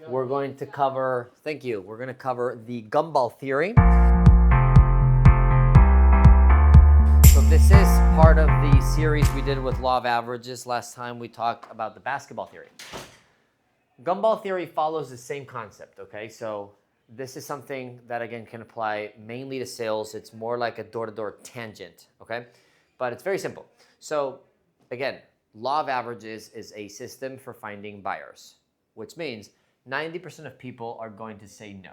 we're going to cover, thank you, we're going to cover the Gumball Theory. So this is part of the series we did with Law of Averages. Last time we talked about the basketball theory. Gumball Theory follows the same concept, okay? So this is something that, again, can apply mainly to sales. It's more like a door-to-door tangent, okay? But it's very simple. So again, Law of Averages is a system for finding buyers, which means 90% of people are going to say no.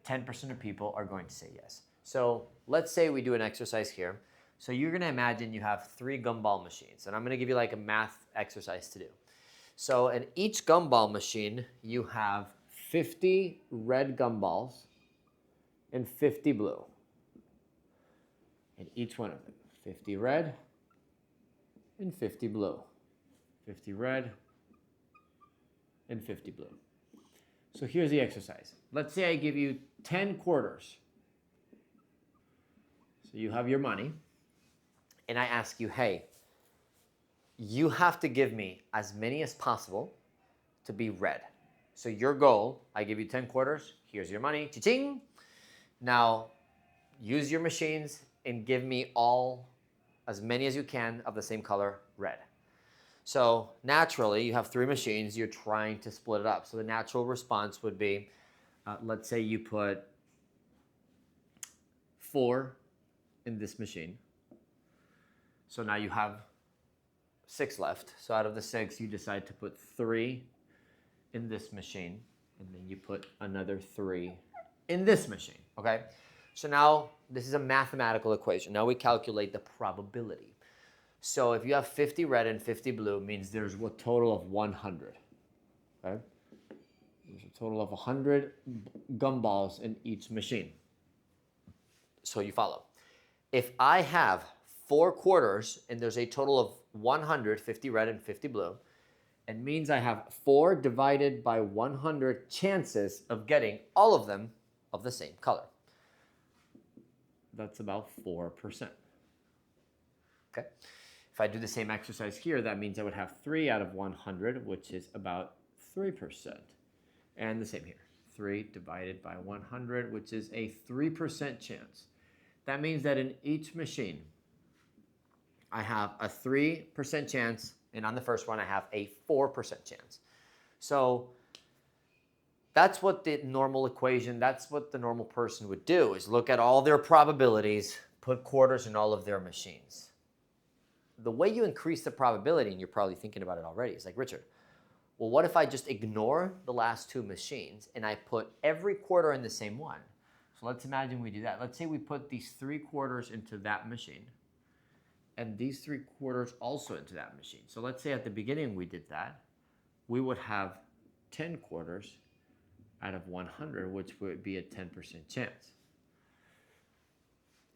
10% of people are going to say yes. So let's say we do an exercise here. So you're gonna imagine you have 3 gumball machines, and I'm gonna give you like a math exercise to do. So in each gumball machine, you have 50 red gumballs and 50 blue. In each one of them, 50 red and 50 blue. 50 red and 50 blue. So here's the exercise. Let's say I give you 10 quarters. So you have your money, and I ask you, hey, you have to give me as many as possible to be red. So your goal, I give you 10 quarters, here's your money, cha-ching. Now, use your machines and give me as many as you can of the same color, red. So naturally, you have 3 machines, you're trying to split it up. So the natural response would be, let's say you put 4 in this machine. So now you have 6 left. So out of the 6, you decide to put 3 in this machine, and then you put another 3 in this machine, okay? So now this is a mathematical equation. Now we calculate the probability. So if you have 50 red and 50 blue, it means there's a total of 100, okay? There's a total of 100 gumballs in each machine. So you follow. If I have 4 quarters and there's a total of 100, 50 red and 50 blue, it means I have 4 divided by 100 chances of getting all of them of the same color. That's about 4%. Okay. If I do the same exercise here, that means I would have 3 out of 100, which is about 3%. And the same here, 3 divided by 100, which is a 3% chance. That means that in each machine, I have a 3% chance, and on the first one, I have a 4% chance. So that's what the normal equation, that's what the normal person would do, is look at all their probabilities, put quarters in all of their machines. The way you increase the probability, and you're probably thinking about it already, is like, Richard, well, what if I just ignore the last 2 machines and I put every quarter in the same one? So let's imagine we do that. Let's say we put these 3 quarters into that machine, and these 3 quarters also into that machine. So let's say at the beginning we did that, we would have 10 quarters out of 100, which would be a 10% chance.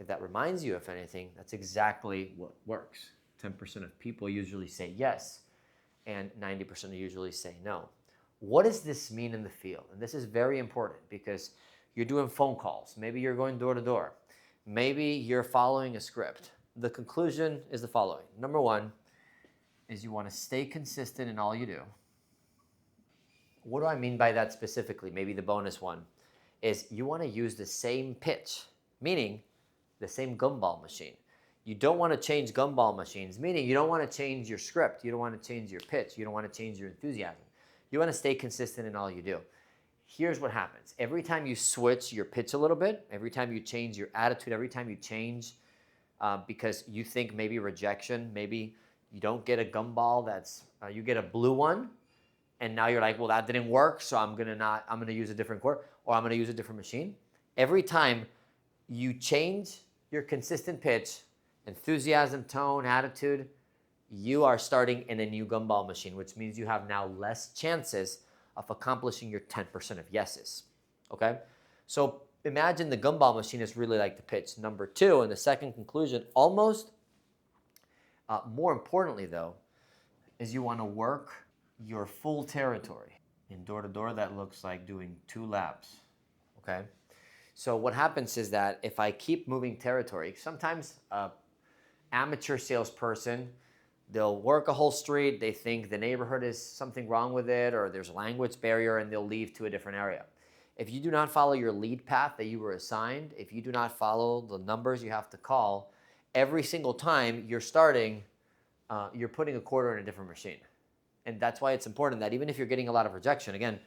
If that reminds you of anything, that's exactly what works. 10% of people usually say yes, and 90% usually say no. What does this mean in the field? And this is very important because you're doing phone calls. Maybe you're going door to door. Maybe you're following a script. The conclusion is the following. Number 1 is you want to stay consistent in all you do. What do I mean by that specifically? Maybe the bonus one is you want to use the same pitch, meaning the same gumball machine. You don't want to change gumball machines, meaning you don't want to change your script. You don't want to change your pitch. You don't want to change your enthusiasm. You want to stay consistent in all you do. Here's what happens. Every time you switch your pitch a little bit, every time you change your attitude, every time you change because you think maybe rejection, maybe you don't get a gumball you get a blue one, and now you're like, well, that didn't work, so I'm gonna use a different quarter, or I'm gonna use a different machine. Every time you change your consistent pitch, enthusiasm, tone, attitude, you are starting in a new gumball machine, which means you have now less chances of accomplishing your 10% of yeses, okay? So imagine the gumball machine is really like the pitch. Number 2, and the second conclusion, almost more importantly though, is you want to work your full territory. In door-to-door, that looks like doing 2 laps, okay? So what happens is that if I keep moving territory, sometimes amateur salesperson They'll work a whole street. They think the neighborhood is something wrong with it or there's a language barrier, and they'll leave to a different area. If you do not follow your lead path that you were assigned, if you do not follow the numbers you have to call, every single time you're starting, you're putting a quarter in a different machine. And that's why it's important that even if you're getting a lot of rejection, again,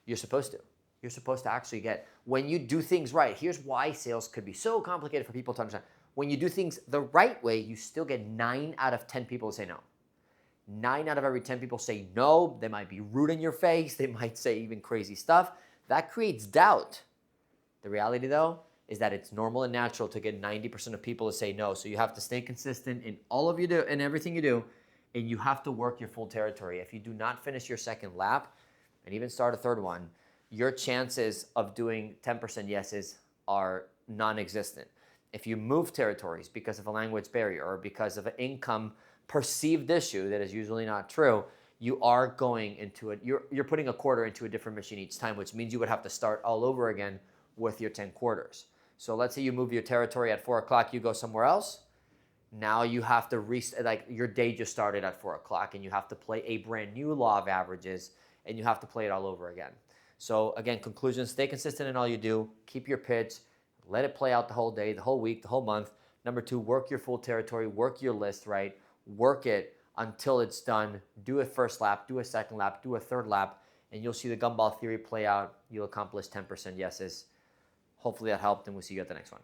you're supposed to. You're supposed to actually get, when you do things right, here's why sales could be so complicated for people to understand. When you do things the right way, you still get 9 out of 10 people to say no. 9 out of every 10 people say no. They might be rude in your face. They might say even crazy stuff. That creates doubt. The reality, though, is that it's normal and natural to get 90% of people to say no. So you have to stay consistent in all of you do, in everything you do, and you have to work your full territory. If you do not finish your second lap and even start a third one, your chances of doing 10% yeses are non-existent. If you move territories because of a language barrier or because of an income perceived issue that is usually not true, you are going into it. You're putting a quarter into a different machine each time, which means you would have to start all over again with your 10 quarters. So let's say you move your territory at 4 o'clock, you go somewhere else. Now you have to like your day just started at 4 o'clock and you have to play a brand new law of averages and you have to play it all over again. So again, conclusion, stay consistent in all you do. Keep your pitch. Let it play out the whole day, the whole week, the whole month. Number 2, work your full territory. Work your list right. Work it until it's done. Do a first lap. Do a second lap. Do a third lap. And you'll see the Gumball Theory play out. You'll accomplish 10% yeses. Hopefully that helped, and we'll see you at the next one.